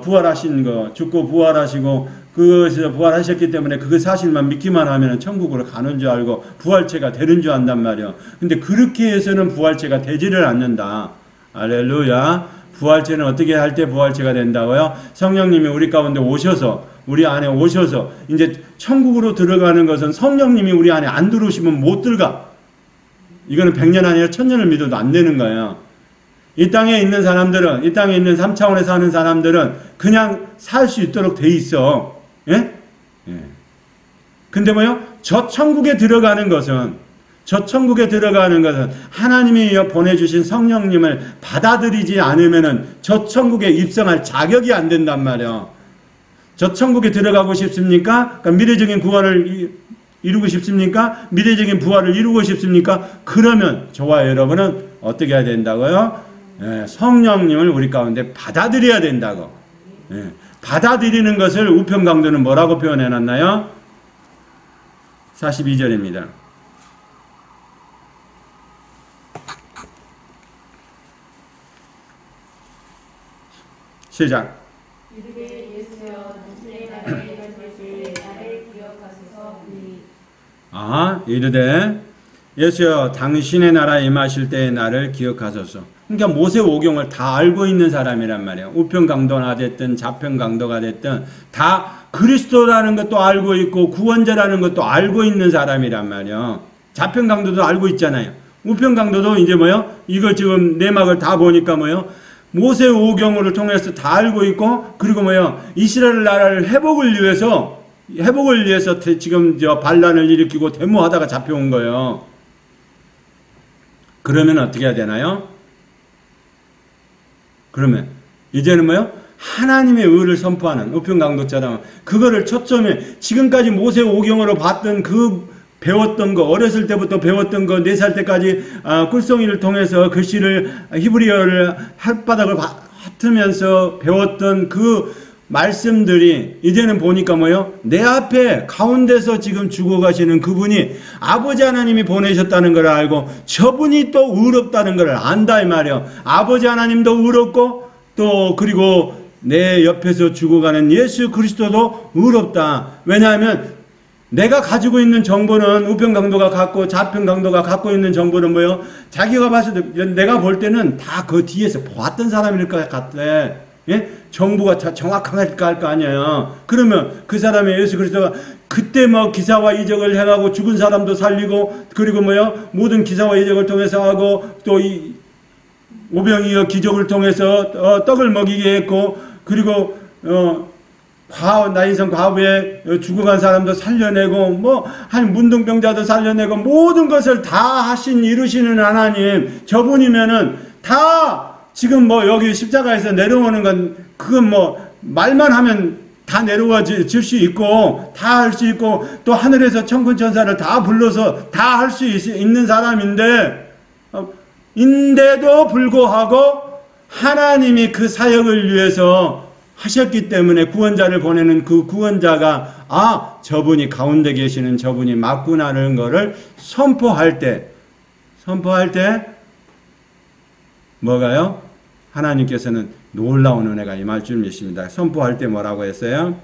부활하신 거, 죽고 부활하시고 그것에서 부활하셨기 때문에 그 사실만 믿기만 하면 천국으로 가는 줄 알고 부활체가 되는 줄 안단 말이에요. 근데 그렇게 해서는 부활체가 되지를 않는다. 할렐루야. 부활체는 어떻게 할 때 부활체가 된다고요? 성령님이 우리 가운데 오셔서 우리 안에 오셔서 이제 천국으로 들어가는 것은 성령님이 우리 안에 안 들어오시면 못 들어가. 이거는 100년 아니라 1000년을 믿어도 안 되는 거예요. 이 땅에 있는 사람들은, 이 땅에 있는 3차원에 사는 사람들은 그냥 살 수 있도록 돼 있어. 예? 예. 근데 저 천국에 들어가는 것은 하나님이 보내주신 성령님을 받아들이지 않으면은 저 천국에 입성할 자격이 안 된단 말이야. 저 천국에 들어가고 싶습니까? 그러니까 미래적인 구원을 이루고 싶습니까? 미래적인 부활을 이루고 싶습니까? 그러면 저와 여러분은 어떻게 해야 된다고요? 예, 성령님을 우리 가운데 받아들여야 된다고. 예, 받아들이는 것을 우편강도는 뭐라고 표현해놨나요? 42절입니다. 시작. 이르되 예수여 당신의 나라에 임하실 때 나를 기억하소서. 이르되 예수여 당신의 나라에 임하실 때 나를 기억하소서. 그러니까 모세오경을 다 알고 있는 사람이란 말이에요. 우편강도가 됐든 좌편강도가 됐든 다 그리스도라는 것도 알고 있고 구원자라는 것도 알고 있는 사람이란 말이에요. 좌편강도도 알고 있잖아요. 우편강도도 이제 이거 지금 내막을 다 보니까 모세오경을 통해서 다 알고 있고 그리고 이스라엘 나라를 회복을 위해서 지금 반란을 일으키고 데모하다가 잡혀온 거예요. 그러면 어떻게 해야 되나요? 그러면 이제는 하나님의 의를 선포하는 우편강도처럼 그거를 초점에 지금까지 모세오경으로 봤던 배웠던 거, 어렸을 때부터 배웠던 거, 4살 때까지 꿀송이를 통해서 글씨를 히브리어를 혓바닥을 핥으면서 배웠던 그 말씀들이 이제는 보니까 내 앞에 가운데서 지금 죽어가시는 그분이 아버지 하나님이 보내셨다는 걸 알고 저분이 또 의롭다는 걸 안다 이 말이에요. 아버지 하나님도 의롭고 또 그리고 내 옆에서 죽어가는 예수 그리스도도 의롭다. 왜냐하면 내가 가지고 있는 정보는 우편강도가 갖고 좌편강도가 갖고 있는 정보는 자기가 봤을 때 내가 볼 때는 다 그 뒤에서 봤던 사람일 것 같아. 예? 정보가 정확할 거 아니에요. 그러면 그 사람의 예수 그리스도가 그때 기사와 이적을 행하고 죽은 사람도 살리고 그리고 모든 기사와 이적을 통해서 하고 또 이 오병이어 기적을 통해서 떡을 먹이게 했고 그리고 나인성 과부에 죽어간 사람도 살려내고 한 문둥병자도 살려내고 모든 것을 다 이루시는 하나님 저분이면은 다 지금 여기 십자가에서 내려오는 건 그건 말만 하면 다 내려와 줄 수 있고 다 할 수 있고 또 하늘에서 천군 천사를 다 불러서 다 할 수 있는 사람인데 인데도 불구하고 하나님이 그 사역을 위해서 하셨기 때문에 구원자를 보내는 그 구원자가 저분이 가운데 계시는 저분이 맞구나라는 것을 선포할 때 뭐가요? 하나님께서는 놀라운 은혜가 임할 줄 믿습니다. 선포할 때 뭐라고 했어요?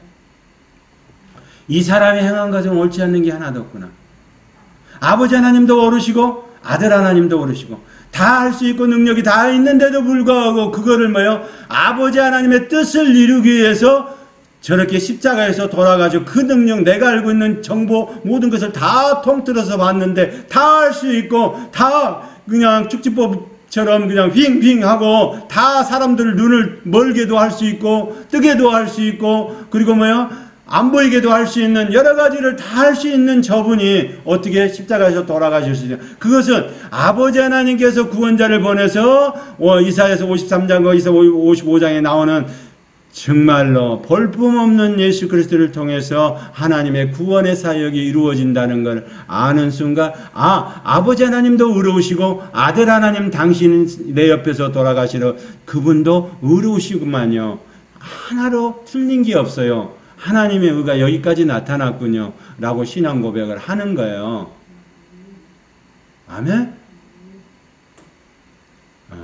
이 사람이 행한 것은 옳지 않는 게 하나도 없구나. 아버지 하나님도 오르시고 아들 하나님도 오르시고 다 할 수 있고 능력이 다 있는데도 불구하고 그거를 아버지 하나님의 뜻을 이루기 위해서 저렇게 십자가에서 돌아가지고 그 능력, 내가 알고 있는 정보 모든 것을 다 통틀어서 봤는데 다 할 수 있고 다 그냥 축지법처럼 그냥 빙빙 하고 다 사람들 눈을 멀게도 할 수 있고 뜨게도 할 수 있고 그리고 안 보이게도 할 수 있는 여러 가지를 다 할 수 있는 저분이 어떻게 십자가에서 돌아가실 수 있냐. 그것은 아버지 하나님께서 구원자를 보내서 이사야서 53장과 이사야 55장에 나오는 정말로 볼품없는 예수 그리스도를 통해서 하나님의 구원의 사역이 이루어진다는 걸 아는 순간 아버지 하나님도 의로우시고 아들 하나님 당신 내 옆에서 돌아가시러 그분도 의로우시구만요. 하나로 틀린 게 없어요. 하나님의 의가 여기까지 나타났군요. 라고 신앙 고백을 하는 거예요. 아멘?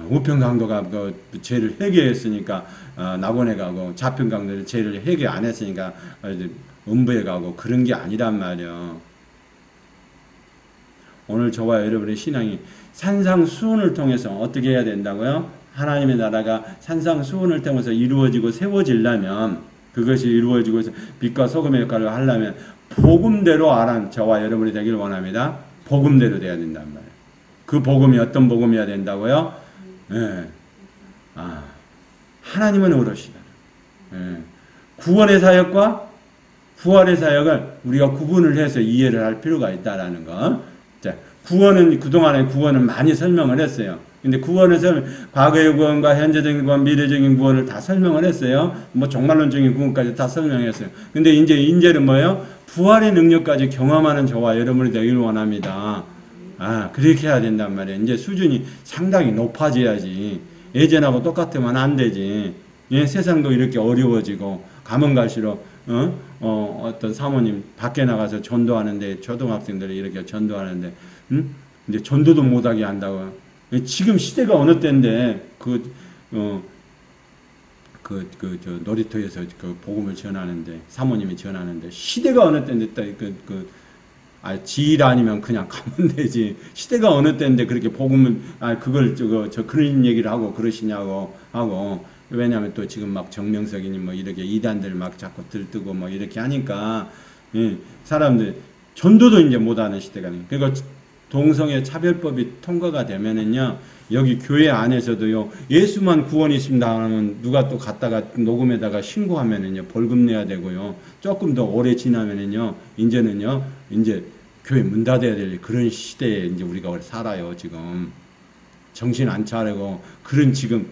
우편강도가 그 죄를 회개했으니까 낙원에 가고 좌편강도는 죄를 회개 안 했으니까 음부에 가고 그런 게 아니란 말이에요. 오늘 저와 여러분의 신앙이 산상수훈을 통해서 어떻게 해야 된다고요? 하나님의 나라가 산상수훈을 통해서 이루어지고 세워지려면 그것이 이루어지고 빛과 소금의 역할을 하려면 복음대로 알아 저와 여러분이 되길 원합니다. 복음대로 돼야 된단 말이에요. 그 복음이 어떤 복음이어야 된다고요? 예. 하나님은 오롯이다. 예. 구원의 사역과 부활의 사역을 우리가 구분을 해서 이해를 할 필요가 있다라는 거. 자, 구원은 그동안에 구원은 많이 설명을 했어요. 근데 구원에서 과거의 구원과 현재적인 구원, 미래적인 구원을 다 설명을 했어요. 종말론적인 구원까지 다 설명했어요. 근데 이제는 뭐예요? 부활의 능력까지 경험하는 저와 여러분이 되길 원합니다. 그렇게 해야 된단 말이에요. 이제 수준이 상당히 높아져야지. 예전하고 똑같으면 안 되지. 세상도 이렇게 어려워지고 가면 갈수록 어떤 사모님 밖에 나가서 전도하는데 초등학생들이 이렇게 전도하는데 이제 전도도 못하게 한다고. 지금 시대가 어느 때인데 놀이터에서 그 복음을 전하는데 사모님이 전하는데 시대가 어느 때인데 지일 아니면 그냥 가면 되지. 시대가 어느 때인데 그렇게 복음을 그런 얘기를 하고 그러시냐고 하고. 왜냐하면 또 지금 막 정명석이니 이렇게 이단들 막 자꾸 들뜨고 이렇게 하니까 사람들 전도도 이제 못하는 시대가 그러니까 동성애 차별법이 통과가 되면은요, 여기 교회 안에서도요, 예수만 구원이 있습니다 하면 누가 또 갔다가 녹음에다가 신고하면은요, 벌금 내야 되고요, 조금 더 오래 지나면은요, 이제 교회 문 닫아야 될 그런 시대에 이제 우리가 살아요, 지금. 정신 안 차리고, 그런 지금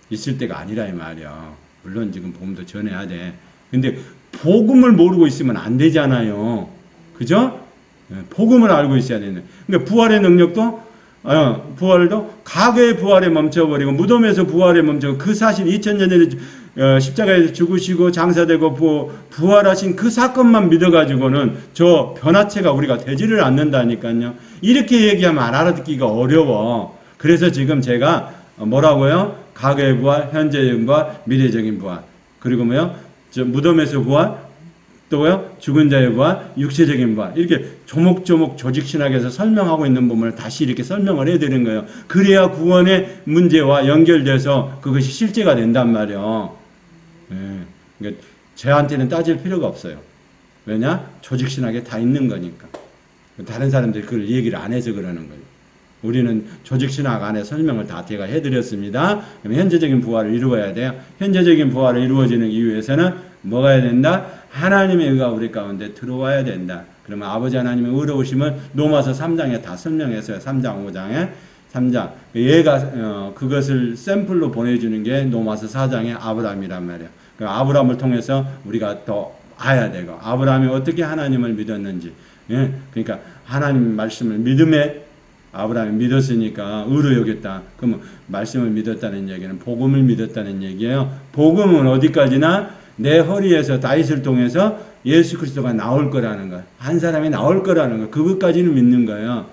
있을 때가 아니라 이 말이야. 물론 지금 복음도 전해야 돼. 근데 복음을 모르고 있으면 안 되잖아요. 그죠? 복음을 알고 있어야 되는. 그러니까 부활의 능력도 부활도 과거의 부활에 멈춰버리고 무덤에서 부활에 멈춰 그 사실 2000년 전에 십자가에서 죽으시고 장사되고 부활하신 그 사건만 믿어가지고는 저 변화체가 우리가 되지를 않는다니까요. 이렇게 얘기하면 알아듣기가 어려워. 그래서 지금 제가 뭐라고요? 과거의 부활, 현재적인 부활, 미래적인 부활. 그리고 무덤에서 부활, 또요, 죽은 자의 부활, 육체적인 부활. 이렇게 조목조목 조직신학에서 설명하고 있는 부분을 다시 이렇게 설명을 해드리는 거예요. 그래야 구원의 문제와 연결돼서 그것이 실제가 된단 말이에요. 그러니까 저한테는 따질 필요가 없어요. 왜냐? 조직신학에 다 있는 거니까. 다른 사람들이 그걸 얘기를 안 해서 그러는 거예요. 우리는 조직신학 안에 설명을 다 제가 해드렸습니다. 그럼 현재적인 부활을 이루어야 돼요. 현재적인 부활을 이루어지는 이유에서는 뭐가 해야 된다? 하나님의 의가 우리 가운데 들어와야 된다. 그러면 아버지 하나님의 의로우심을 로마서 3장에 다 설명했어요. 3장, 5장에. 3장. 얘가 그것을 샘플로 보내주는 게 로마서 4장의 아브라함이란 말이에요. 그 아브라함을 통해서 우리가 또 알아야 되고 아브라함이 어떻게 하나님을 믿었는지. 그러니까 하나님 말씀을 믿음의 아브라함이 믿었으니까 의로 여겼다. 그러면 말씀을 믿었다는 얘기는 복음을 믿었다는 얘기예요. 복음은 어디까지나 내 허리에서 다윗을 통해서 예수 그리스도가 나올 거라는 거예요. 한 사람이 나올 거라는 거예요. 그것까지는 믿는 거예요.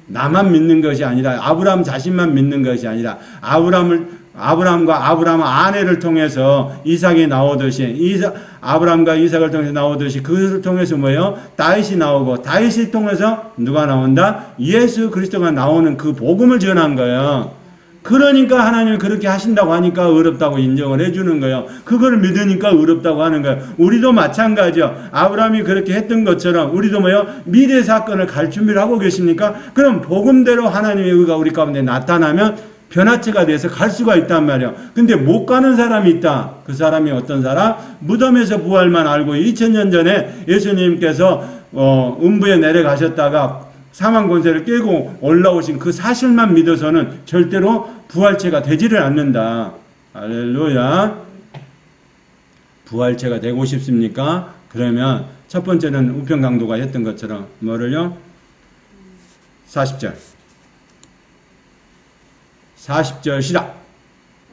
나만 믿는 것이 아니라 아브라함 자신만 믿는 것이 아니라 아브라함과 아브라함 아내를 통해서 이삭이 나오듯이 아브라함과 이삭을 통해서 나오듯이 그것을 통해서 뭐예요? 다윗이 나오고 다윗이 통해서 누가 나온다? 예수 그리스도가 나오는 그 복음을 전한 거예요. 그러니까 하나님이 그렇게 하신다고 하니까 어렵다고 인정을 해주는 거예요. 그걸 믿으니까 어렵다고 하는 거예요. 우리도 마찬가지요. 아브라함이 그렇게 했던 것처럼 우리도 뭐요? 미래 사건을 갈 준비를 하고 계십니까? 그럼 복음대로 하나님의 의가 우리 가운데 나타나면 변화체가 돼서 갈 수가 있단 말이에요. 근데 못 가는 사람이 있다. 그 사람이 어떤 사람? 무덤에서 부활만 알고 2000년 전에 예수님께서 음부에 내려가셨다가 사망 권세를 깨고 올라오신 그 사실만 믿어서는 절대로 부활체가 되지를 않는다. 할렐루야. 부활체가 되고 싶습니까? 그러면 첫 번째는 우편강도가 했던 것처럼 뭐를요? 40절. 40절 시작.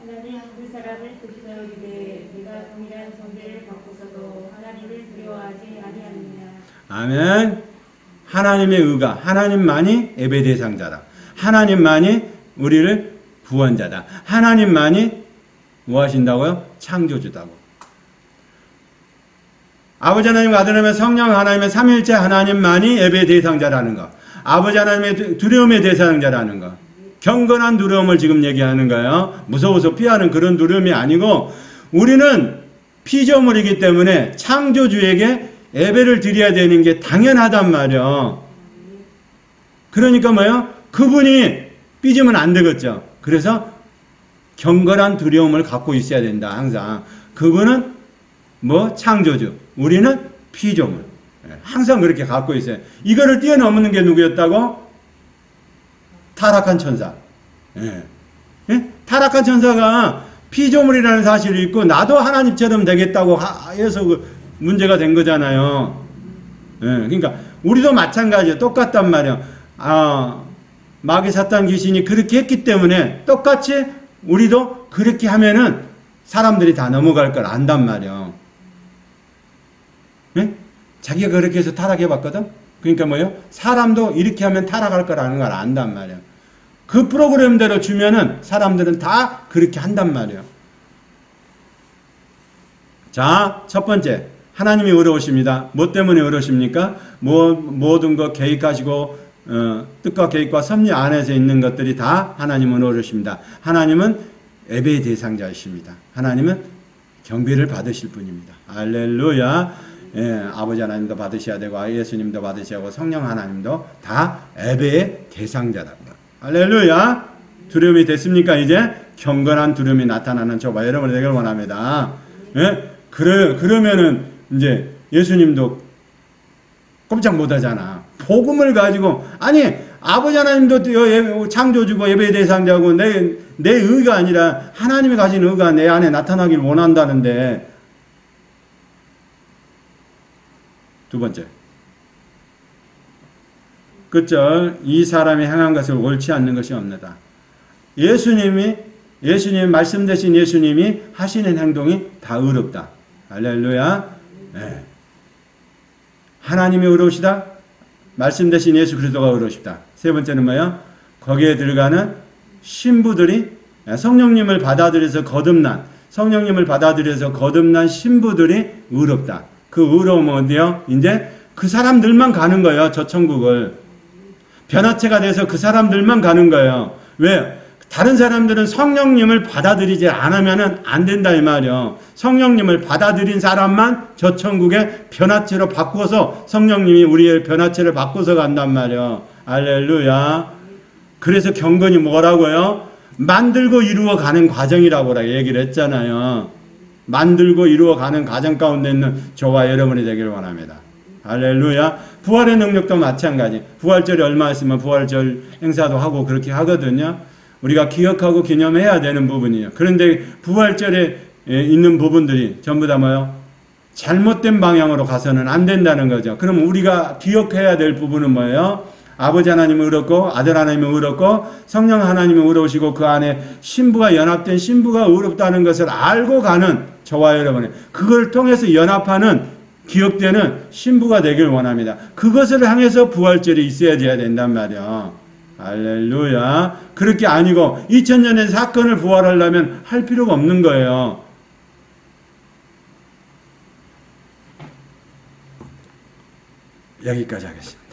하나님 그 사람을 보시어 이르되 네가 동일한 존재를 갖고서도 하나님을 두려워하지 아니하느냐. 아멘. 하나님의 의가, 하나님만이 예배 대상자다. 하나님만이 우리를 구원자다. 하나님만이 뭐 하신다고요? 창조주다고. 아버지 하나님과 아들 하나님의 성령 하나님의 삼위일체 하나님만이 예배 대상자라는 거. 아버지 하나님의 두려움의 대상자라는 거. 경건한 두려움을 지금 얘기하는 거예요. 무서워서 피하는 그런 두려움이 아니고 우리는 피조물이기 때문에 창조주에게 예배를 드려야 되는 게 당연하단 말이요. 그러니까 뭐예요? 그분이 삐지면 안 되겠죠. 그래서 경건한 두려움을 갖고 있어야 된다. 항상. 그분은 뭐 창조주. 우리는 피조물. 항상 그렇게 갖고 있어요. 이거를 뛰어넘는 게 누구였다고? 타락한 천사. 예. 예? 타락한 천사가 피조물이라는 사실이 있고 나도 하나님처럼 되겠다고 해서 문제가 된 거잖아요. 예, 그러니까 우리도 마찬가지예요. 똑같단 말이에요. 마귀 사탄 귀신이 그렇게 했기 때문에 똑같이 우리도 그렇게 하면은 사람들이 다 넘어갈 걸 안단 말이에요. 예? 자기가 그렇게 해서 타락해봤거든. 그러니까 뭐예요? 사람도 이렇게 하면 타락할 거라는 걸 안단 말이에요. 그 프로그램대로 주면은 사람들은 다 그렇게 한단 말이에요. 자, 첫 번째. 하나님이 어려우십니다. 뭐 때문에 어려우십니까? 모든 거 계획하시고 뜻과 계획과 섭리 안에서 있는 것들이 다 하나님은 어려우십니다. 하나님은 예배의 대상자이십니다. 하나님은 경배를 받으실 분입니다. 할렐루야. 예, 아버지 하나님도 받으셔야 되고 예수님도 받으셔야 하고 성령 하나님도 다 예배의 대상자다. 할렐루야. 두려움이 됐습니까? 이제 경건한 두려움이 나타나는 저와 여러분이 되길 원합니다. 예? 그러면은 이제 예수님도 꼼짝 못하잖아. 복음을 가지고 아니 아버지 하나님도 창조주고 예배의 대상자고 내 의가 아니라 하나님이 가진 의가 내 안에 나타나길 원한다는데. 두 번째 끝절 이 사람이 행한 것을 옳지 않는 것이 없느다. 예수님 말씀 대신 예수님이 하시는 행동이 다 의롭다. 할렐루야. 네. 하나님이 의로우시다. 말씀 대신 예수 그리스도가 의로우시다. 세 번째는 뭐예요? 거기에 들어가는 신부들이 성령님을 받아들여서 거듭난 신부들이 의롭다. 그 의로움은 어디요? 이제 그 사람들만 가는 거예요. 저 천국을. 변화체가 돼서 그 사람들만 가는 거예요. 왜? 다른 사람들은 성령님을 받아들이지 않으면 안 된다 이 말이요. 성령님을 받아들인 사람만 저 천국의 변화체로 바꿔서 성령님이 우리의 변화체를 바꿔서 간단 말이요. 할렐루야. 그래서 경건이 뭐라고요? 만들고 이루어가는 과정이라고 얘기를 했잖아요. 만들고 이루어가는 과정 가운데 있는 저와 여러분이 되기를 원합니다. 할렐루야. 부활의 능력도 마찬가지. 부활절이 얼마 있으면 부활절 행사도 하고 그렇게 하거든요. 우리가 기억하고 기념해야 되는 부분이에요. 그런데 부활절에 있는 부분들이 전부 다 뭐요? 잘못된 방향으로 가서는 안 된다는 거죠. 그럼 우리가 기억해야 될 부분은 뭐예요? 아버지 하나님은 의롭고 아들 하나님은 의롭고 성령 하나님은 의로우시고 그 안에 신부가 연합된 신부가 의롭다는 것을 알고 가는 저와 여러분이 그걸 통해서 연합하는 기억되는 신부가 되길 원합니다. 그것을 향해서 부활절이 있어야 된단 말이야. 할렐루야. 그렇게 아니고 2000년의 사건을 부활하려면 할 필요가 없는 거예요. 여기까지 하겠습니다.